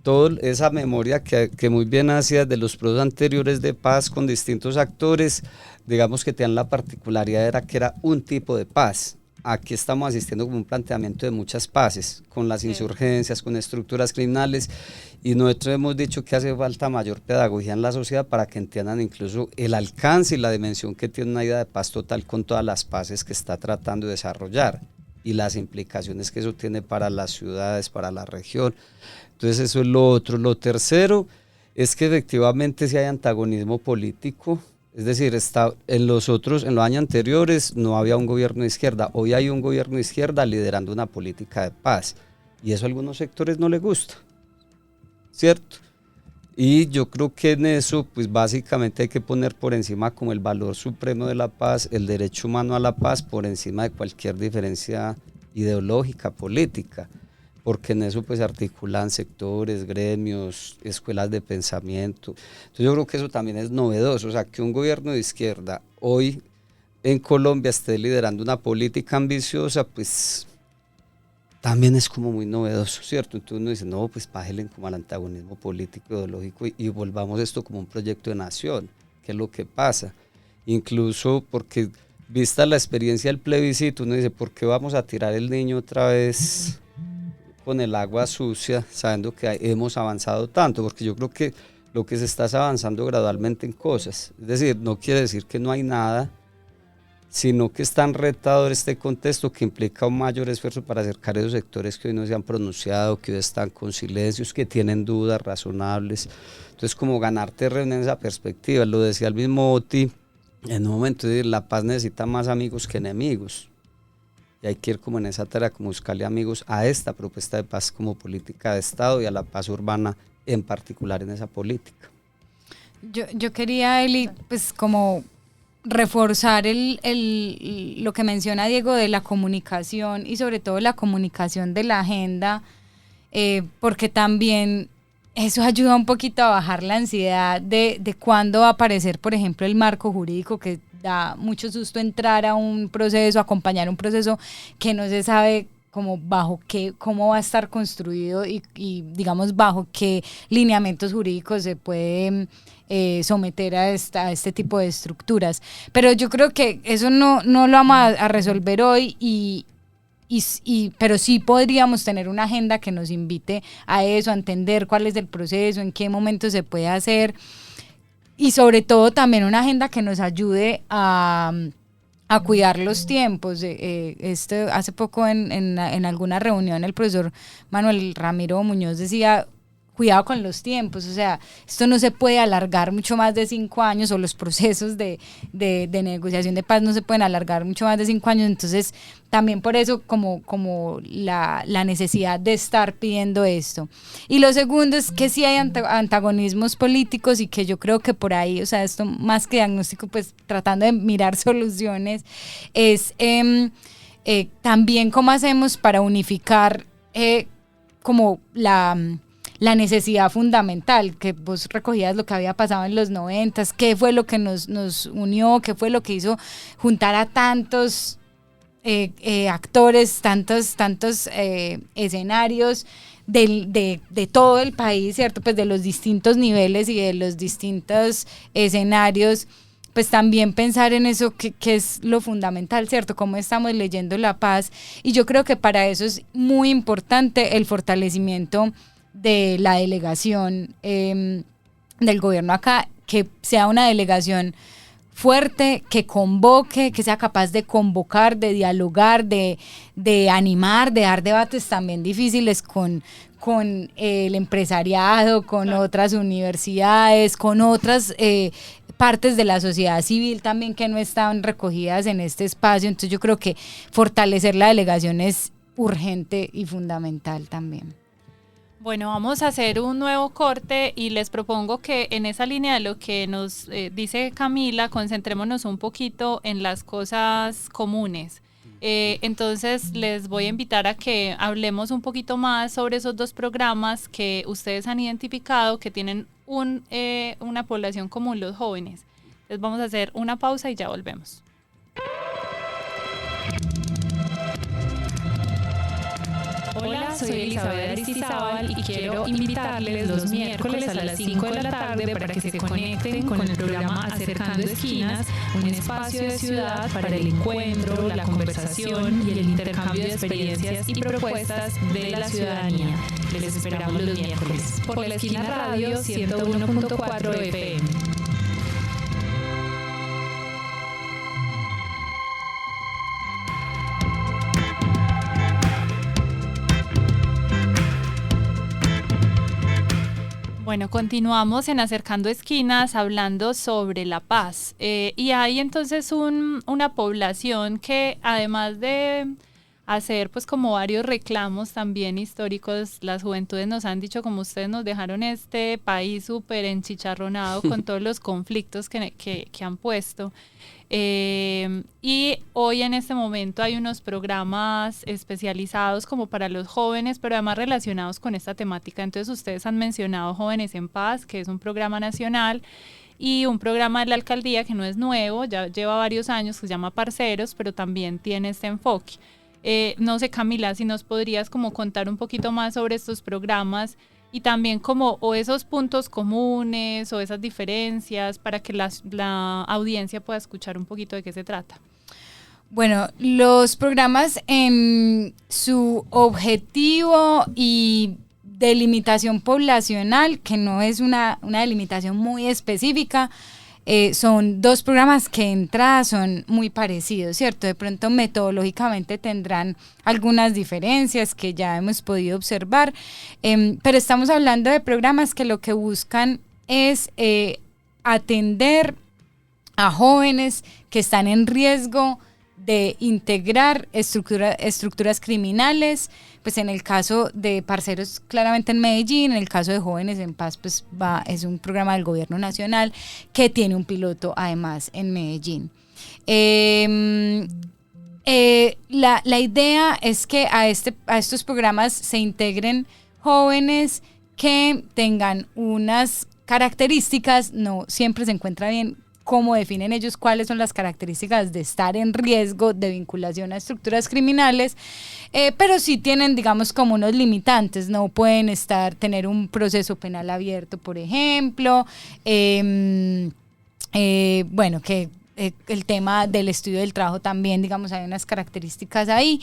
toda esa memoria que muy bien hacías de los procesos anteriores de paz con distintos actores, digamos que tenían la particularidad era que era un tipo de paz. Aquí estamos asistiendo como un planteamiento de muchas paces, con las insurgencias, con estructuras criminales, y nosotros hemos dicho que hace falta mayor pedagogía en la sociedad para que entiendan incluso el alcance y la dimensión que tiene una idea de paz total con todas las paces que está tratando de desarrollar, y las implicaciones que eso tiene para las ciudades, para la región. Entonces eso es lo otro. Lo tercero es que efectivamente si hay antagonismo político. Es decir, en los años anteriores no había un gobierno de izquierda, hoy hay un gobierno de izquierda liderando una política de paz, y eso a algunos sectores no les gusta, ¿cierto? Y yo creo que en eso, pues básicamente hay que poner por encima como el valor supremo de la paz, el derecho humano a la paz, por encima de cualquier diferencia ideológica, política, porque en eso pues se articulan sectores, gremios, escuelas de pensamiento. Entonces yo creo que eso también es novedoso, o sea, que un gobierno de izquierda hoy en Colombia esté liderando una política ambiciosa, pues también es como muy novedoso, ¿cierto? Entonces uno dice, no, pues bájenle como al antagonismo político, ideológico, y volvamos esto como un proyecto de nación, que es lo que pasa. Incluso porque, vista la experiencia del plebiscito, uno dice, ¿por qué vamos a tirar el niño otra vez con el agua sucia, sabiendo que hemos avanzado tanto, porque yo creo que lo que se está es avanzando gradualmente en cosas. Es decir, no quiere decir que no hay nada, sino que es tan retador este contexto que implica un mayor esfuerzo para acercar a esos sectores que hoy no se han pronunciado, que hoy están con silencios, que tienen dudas razonables. Entonces, como ganar terreno en esa perspectiva, lo decía el mismo Oti, en un momento de la paz necesita más amigos que enemigos. Y hay que ir como en esa tarea, como buscarle amigos a esta propuesta de paz como política de Estado y a la paz urbana en particular en esa política. Yo quería, Eli, pues como reforzar lo que menciona Diego de la comunicación y sobre todo la comunicación de la agenda, porque también eso ayuda un poquito a bajar la ansiedad de cuándo va a aparecer, por ejemplo, el marco jurídico, que da mucho susto entrar a un proceso, acompañar un proceso que no se sabe como bajo qué, cómo va a estar construido y digamos bajo qué lineamientos jurídicos se puede someter a este tipo de estructuras. Pero yo creo que eso no lo vamos a resolver hoy pero sí podríamos tener una agenda que nos invite a eso, a entender cuál es el proceso, en qué momento se puede hacer y sobre todo también una agenda que nos ayude a cuidar los tiempos. Hace poco en alguna reunión el profesor Manuel Ramiro Muñoz decía, cuidado con los tiempos, o sea, esto no se puede alargar mucho más de 5 años, o los procesos de negociación de paz no se pueden alargar mucho más de 5 años, entonces también por eso como la necesidad de estar pidiendo esto. Y lo segundo es que sí hay antagonismos políticos y que yo creo que por ahí, o sea, esto más que diagnóstico, pues tratando de mirar soluciones, es también cómo hacemos para unificar como la necesidad fundamental, que vos recogías lo que había pasado en los 90s, qué fue lo que nos unió, qué fue lo que hizo juntar a tantos actores, tantos escenarios de todo el país, ¿cierto? Pues de los distintos niveles y de los distintos escenarios, pues también pensar en eso que es lo fundamental, ¿cierto? Cómo estamos leyendo la paz, y yo creo que para eso es muy importante el fortalecimiento de la delegación del gobierno acá, que sea una delegación fuerte, que convoque, que sea capaz de convocar, de dialogar, de animar, de dar debates también difíciles con el empresariado, con otras universidades, con otras partes de la sociedad civil también que no estaban recogidas en este espacio. Entonces yo creo que fortalecer la delegación es urgente y fundamental también. Bueno, vamos a hacer un nuevo corte y les propongo que en esa línea de lo que nos dice Camila, concentrémonos un poquito en las cosas comunes. Entonces les voy a invitar a que hablemos un poquito más sobre esos 2 programas que ustedes han identificado que tienen una población común, los jóvenes. Entonces vamos a hacer una pausa y ya volvemos. Hola, soy Elizabeth Aristizábal y quiero invitarles los miércoles a las 5 de la tarde para que se conecten con el programa Acercando Esquinas, un espacio de ciudad para el encuentro, la conversación y el intercambio de experiencias y propuestas de la ciudadanía. Les esperamos los miércoles por La Esquina Radio 101.4 FM. Bueno, continuamos en Acercando Esquinas hablando sobre la paz. Y hay entonces una población que, además de hacer pues como varios reclamos también históricos, las juventudes nos han dicho, como ustedes nos dejaron este país súper enchicharronado con todos los conflictos que han puesto. Y hoy en este momento hay unos programas especializados como para los jóvenes, pero además relacionados con esta temática. Entonces ustedes han mencionado Jóvenes en Paz, que es un programa nacional, y un programa de la alcaldía que no es nuevo, ya lleva varios años, que se llama Parceros, pero también tiene este enfoque. No sé, Camila, si nos podrías como contar un poquito más sobre estos programas y también como o esos puntos comunes o esas diferencias para que la audiencia pueda escuchar un poquito de qué se trata. Bueno, los programas en su objetivo y delimitación poblacional, que no es una delimitación muy específica, son dos programas que de entrada son muy parecidos, ¿cierto? De pronto metodológicamente tendrán algunas diferencias que ya hemos podido observar, pero estamos hablando de programas que lo que buscan es atender a jóvenes que están en riesgo de integrar estructuras criminales, pues en el caso de Parceros claramente en Medellín, en el caso de Jóvenes en Paz pues es un programa del gobierno nacional que tiene un piloto además en Medellín. La idea es que a estos programas se integren jóvenes que tengan unas características, no siempre se encuentra bien cómo definen ellos cuáles son las características de estar en riesgo de vinculación a estructuras criminales, pero sí tienen, digamos, como unos limitantes, no pueden tener un proceso penal abierto, por ejemplo, bueno, que el tema del estudio del trabajo también, digamos, hay unas características ahí,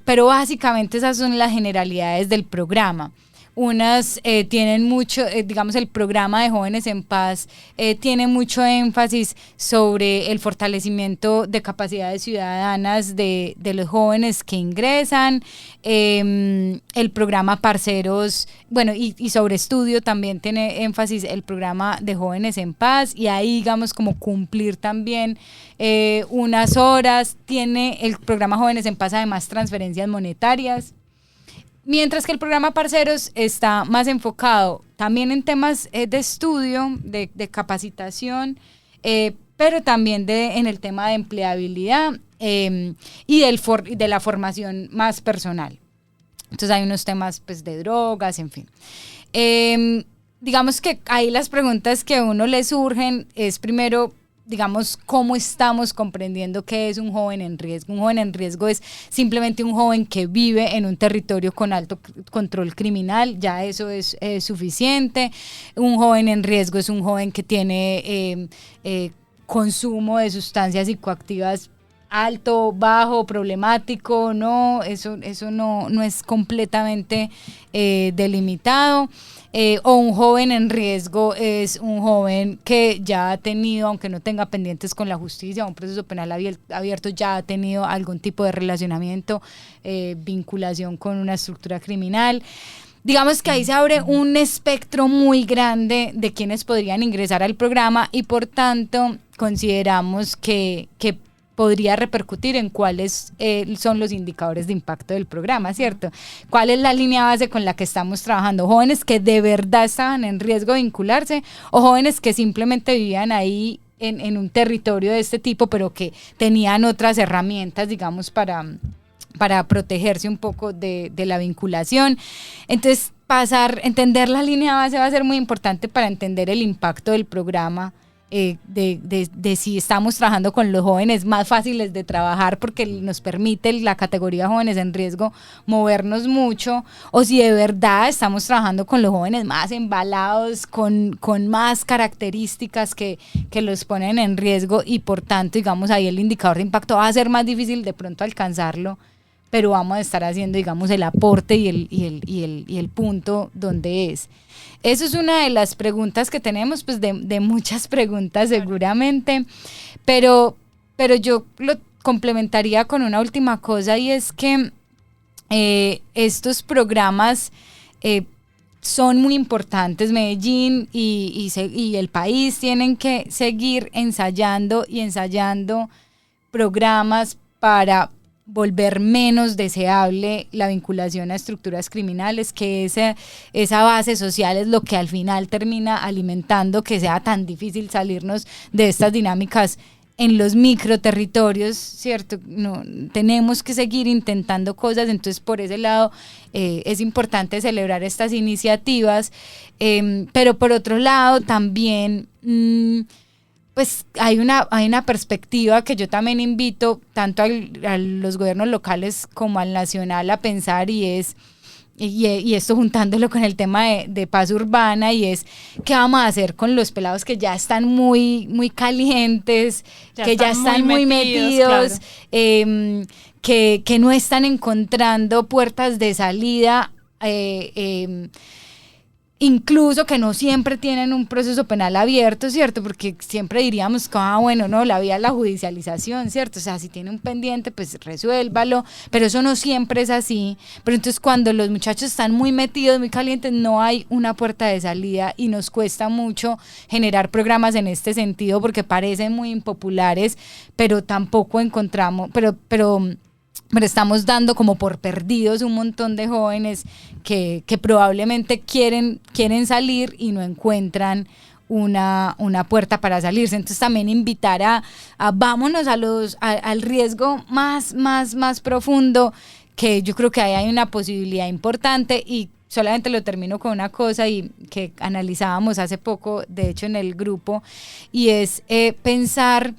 pero básicamente esas son las generalidades del programa. Unas tienen mucho, digamos, el programa de Jóvenes en Paz tiene mucho énfasis sobre el fortalecimiento de capacidades ciudadanas de los jóvenes que ingresan, el programa Parceros, bueno, y sobre estudio también tiene énfasis el programa de Jóvenes en Paz, y ahí, digamos, como cumplir también unas horas. Tiene el programa Jóvenes en Paz además transferencias monetarias. Mientras que el programa Parceros está más enfocado también en temas de estudio, de capacitación, pero también en el tema de empleabilidad y de la formación más personal. Entonces hay unos temas pues, de drogas, en fin. Digamos que ahí las preguntas que a uno le surgen es primero, digamos, cómo estamos comprendiendo qué es un joven en riesgo. Un joven en riesgo es simplemente un joven que vive en un territorio con alto control criminal, ya eso es suficiente. Un joven en riesgo es un joven que tiene consumo de sustancias psicoactivas alto, bajo, problemático, no, eso no es completamente delimitado. O un joven en riesgo es un joven que ya ha tenido, aunque no tenga pendientes con la justicia, un proceso penal abierto, ya ha tenido algún tipo de relacionamiento, vinculación con una estructura criminal. Digamos que ahí se abre un espectro muy grande de quienes podrían ingresar al programa y por tanto consideramos que podría repercutir en cuáles son los indicadores de impacto del programa, ¿cierto? ¿Cuál es la línea base con la que estamos trabajando? ¿Jóvenes que de verdad estaban en riesgo de vincularse o jóvenes que simplemente vivían ahí en un territorio de este tipo, pero que tenían otras herramientas, digamos, para protegerse un poco de la vinculación? Entonces, entender la línea base va a ser muy importante para entender el impacto del programa, de si estamos trabajando con los jóvenes más fáciles de trabajar porque nos permite la categoría jóvenes en riesgo movernos mucho, o si de verdad estamos trabajando con los jóvenes más embalados, con más características que los ponen en riesgo y por tanto, digamos, ahí el indicador de impacto va a ser más difícil de pronto alcanzarlo, pero vamos a estar haciendo, digamos, el aporte y el punto donde es. Eso es una de las preguntas que tenemos, pues de muchas preguntas seguramente, pero yo lo complementaría con una última cosa, y es que estos programas son muy importantes. Medellín y el país tienen que seguir ensayando programas para volver menos deseable la vinculación a estructuras criminales, que esa base social es lo que al final termina alimentando que sea tan difícil salirnos de estas dinámicas en los microterritorios, ¿cierto? No, tenemos que seguir intentando cosas, entonces por ese lado es importante celebrar estas iniciativas, pero por otro lado también pues hay una perspectiva que yo también invito tanto a los gobiernos locales como al nacional a pensar, y es y esto juntándolo con el tema de paz urbana, y es qué vamos a hacer con los pelados que ya están muy, muy calientes, que ya están muy metidos, claro. Que no están encontrando puertas de salida, incluso que no siempre tienen un proceso penal abierto, ¿cierto? Porque siempre diríamos que, bueno, no, la vía es la judicialización, ¿cierto? O sea, si tiene un pendiente, pues resuélvalo, pero eso no siempre es así. Pero entonces cuando los muchachos están muy metidos, muy calientes, no hay una puerta de salida, y nos cuesta mucho generar programas en este sentido porque parecen muy impopulares, pero tampoco encontramos, pero estamos dando como por perdidos un montón de jóvenes que probablemente quieren salir y no encuentran una puerta para salirse. Entonces también invitar a vámonos al riesgo más profundo, que yo creo que ahí hay una posibilidad importante. Y solamente lo termino con una cosa y que analizábamos hace poco, de hecho en el grupo, y es pensar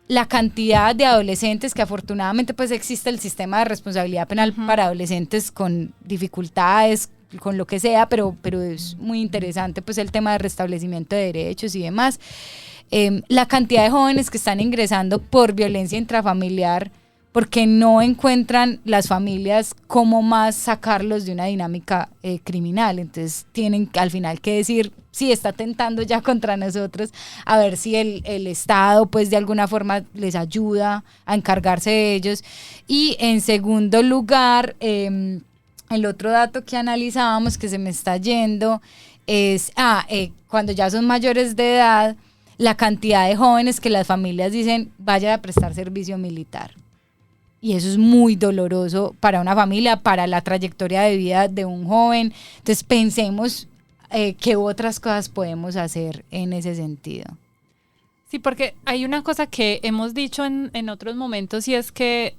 la cantidad de adolescentes, que afortunadamente pues existe el sistema de responsabilidad penal para adolescentes con dificultades, con lo que sea, pero es muy interesante pues el tema de restablecimiento de derechos y demás. La cantidad de jóvenes que están ingresando por violencia intrafamiliar porque no encuentran las familias cómo más sacarlos de una dinámica criminal. Entonces tienen al final que decir, sí, está tentando ya contra nosotros, a ver si el Estado pues de alguna forma les ayuda a encargarse de ellos. Y en segundo lugar, el otro dato que analizábamos, que se me está yendo, es cuando ya son mayores de edad, la cantidad de jóvenes que las familias dicen vaya a prestar servicio militar. Y eso es muy doloroso para una familia, para la trayectoria de vida de un joven. Entonces pensemos qué otras cosas podemos hacer en ese sentido. Sí, porque hay una cosa que hemos dicho en otros momentos, y es que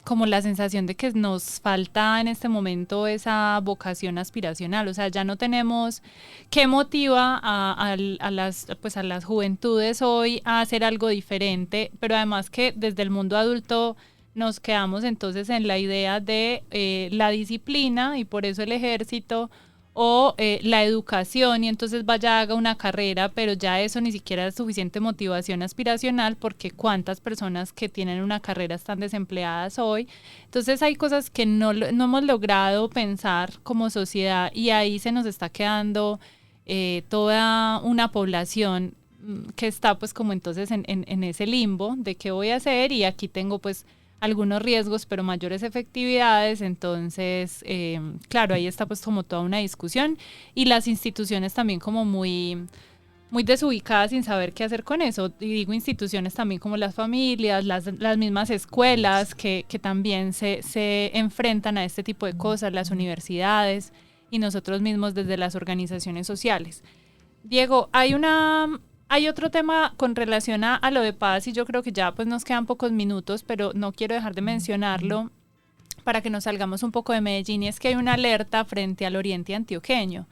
como la sensación de que nos falta en este momento esa vocación aspiracional. O sea, ya no tenemos qué motiva a las juventudes hoy a hacer algo diferente, pero además que desde el mundo adulto nos quedamos entonces en la idea de la disciplina, y por eso el ejército, o la educación, y entonces vaya, haga una carrera, pero ya eso ni siquiera es suficiente motivación aspiracional, porque cuántas personas que tienen una carrera están desempleadas hoy. Entonces hay cosas que no hemos logrado pensar como sociedad, y ahí se nos está quedando toda una población que está pues como entonces en ese limbo de qué voy a hacer, y aquí tengo pues algunos riesgos, pero mayores efectividades. Entonces, claro, ahí está pues como toda una discusión, y las instituciones también como muy desubicadas sin saber qué hacer con eso. Y digo instituciones también como las familias, las mismas escuelas que también se enfrentan a este tipo de cosas, las universidades y nosotros mismos desde las organizaciones sociales. Diego, hay otro tema con relación a lo de paz, y yo creo que ya pues nos quedan pocos minutos, pero no quiero dejar de mencionarlo para que nos salgamos un poco de Medellín, y es que hay una alerta frente al oriente antioqueño.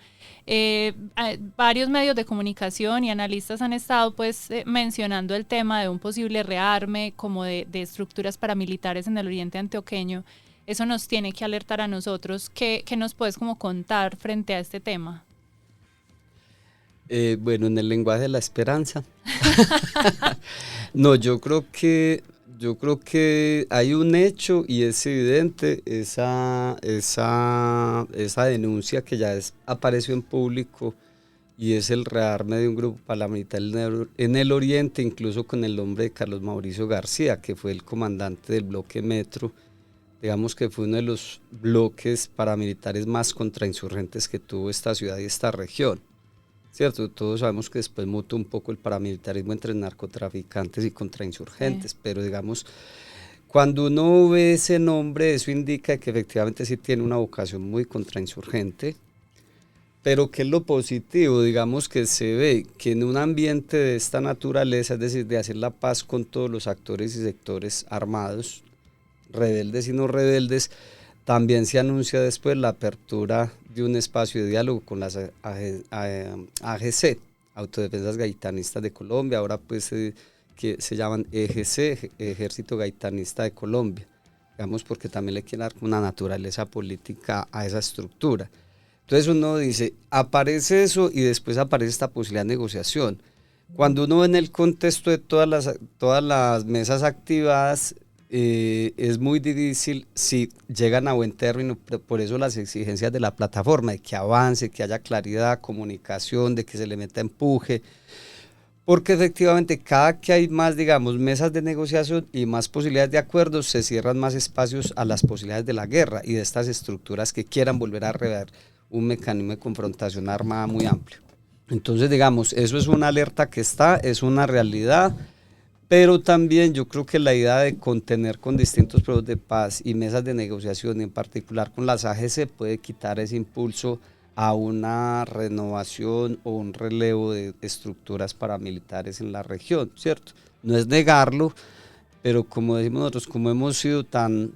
Varios medios de comunicación y analistas han estado pues mencionando el tema de un posible rearme como de estructuras paramilitares en el oriente antioqueño. Eso nos tiene que alertar a nosotros. ¿Qué nos puedes como contar frente a este tema? Bueno, en el lenguaje de la esperanza. No, yo creo que hay un hecho, y es evidente esa denuncia que ya apareció en público, y es el rearme de un grupo paramilitar en el oriente, incluso con el nombre de Carlos Mauricio García, que fue el comandante del bloque Metro. Digamos que fue uno de los bloques paramilitares más contrainsurgentes que tuvo esta ciudad y esta región. ¿Cierto? Todos sabemos que después mutó un poco el paramilitarismo entre narcotraficantes y contrainsurgentes, sí. Pero digamos, cuando uno ve ese nombre, eso indica que efectivamente sí tiene una vocación muy contrainsurgente, pero que es lo positivo, digamos, que se ve que en un ambiente de esta naturaleza, es decir, de hacer la paz con todos los actores y sectores armados, rebeldes y no rebeldes, también se anuncia después la apertura de un espacio de diálogo con las AGC, Autodefensas Gaitanistas de Colombia, ahora pues que se llaman EGC, Ejército Gaitanista de Colombia. digamos, porque también le quiere dar una naturaleza política a esa estructura. Entonces uno dice, aparece eso y después aparece esta posibilidad de negociación. Cuando uno ve en el contexto de todas las mesas activadas, es muy difícil si llegan a buen término, por eso las exigencias de la plataforma, de que avance, que haya claridad, comunicación, de que se le meta empuje, porque efectivamente cada que hay más, digamos, mesas de negociación y más posibilidades de acuerdos, se cierran más espacios a las posibilidades de la guerra y de estas estructuras que quieran volver a rever un mecanismo de confrontación armada muy amplio. Entonces, digamos, eso es una alerta que está, es una realidad, pero también yo creo que la idea de contener con distintos procesos de paz y mesas de negociación, y en particular con las AGC, puede quitar ese impulso a una renovación o un relevo de estructuras paramilitares en la región, ¿cierto? No es negarlo, pero como decimos nosotros, como hemos sido tan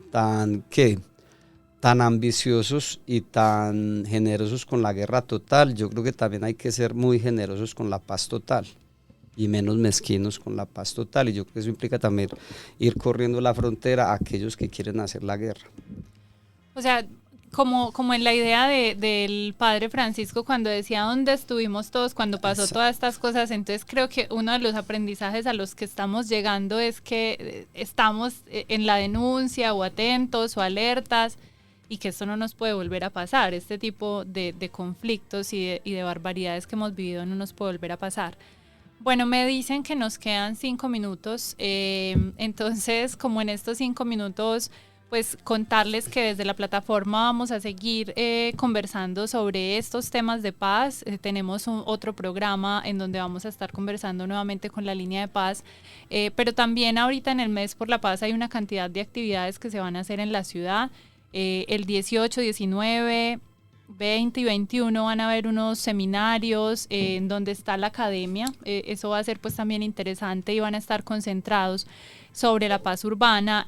ambiciosos y tan generosos con la guerra total, yo creo que también hay que ser muy generosos con la paz total y menos mezquinos con la paz total, y yo creo que eso implica también ir corriendo la frontera a aquellos que quieren hacer la guerra. O sea, como en la idea del padre Francisco cuando decía dónde estuvimos todos cuando pasó todas estas cosas, entonces creo que uno de los aprendizajes a los que estamos llegando es que estamos en la denuncia o atentos o alertas, y que esto no nos puede volver a pasar, este tipo de conflictos y de barbaridades que hemos vivido no nos puede volver a pasar. Bueno, me dicen que nos quedan 5 minutos, entonces como en estos 5 minutos, pues contarles que desde la plataforma vamos a seguir conversando sobre estos temas de paz. Tenemos otro programa en donde vamos a estar conversando nuevamente con la línea de paz, pero también ahorita en el mes por la paz hay una cantidad de actividades que se van a hacer en la ciudad. El 18, 19, 20 y 21 van a haber unos seminarios en donde está la academia, eso va a ser pues también interesante y van a estar concentrados sobre la paz urbana,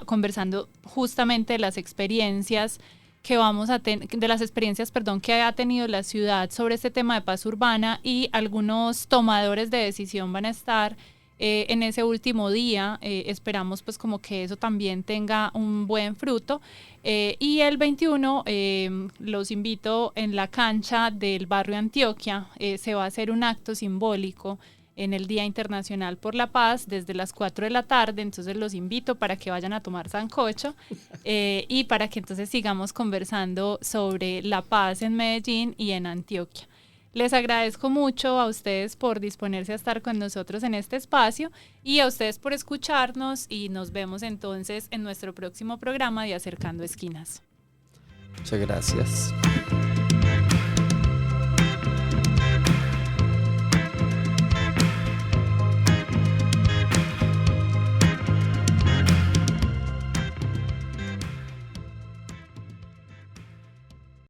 conversando justamente de las experiencias que vamos a de las experiencias, que ha tenido la ciudad sobre este tema de paz urbana, y algunos tomadores de decisión van a estar en ese último día. Esperamos pues como que eso también tenga un buen fruto, y el 21 los invito en la cancha del barrio Antioquia. Se va a hacer un acto simbólico en el Día Internacional por la Paz desde las 4 de la tarde, entonces los invito para que vayan a tomar sancocho y para que entonces sigamos conversando sobre la paz en Medellín y en Antioquia. Les agradezco mucho a ustedes por disponerse a estar con nosotros en este espacio y a ustedes por escucharnos, y nos vemos entonces en nuestro próximo programa de Acercando Esquinas. Muchas gracias.